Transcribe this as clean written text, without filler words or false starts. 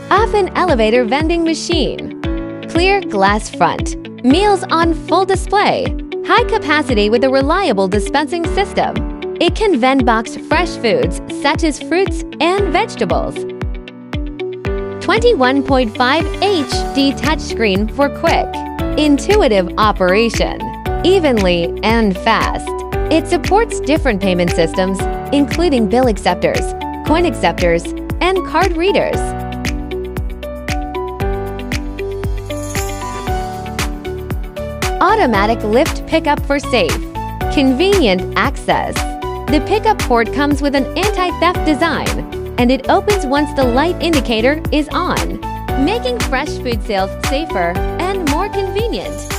AFEN elevator vending machine. Clear glass front. Meals on full display. High capacity with a reliable dispensing system. It can vend boxed fresh foods such as fruits and vegetables. 21.5 HD touchscreen for quick, intuitive operation, evenly and fast. It supports different payment systems, including bill acceptors, coin acceptors, and card readers. Automatic lift pickup for safe, convenient access. The pickup port comes with an anti-theft design, and it opens once the light indicator is on, making fresh food sales safer and more convenient.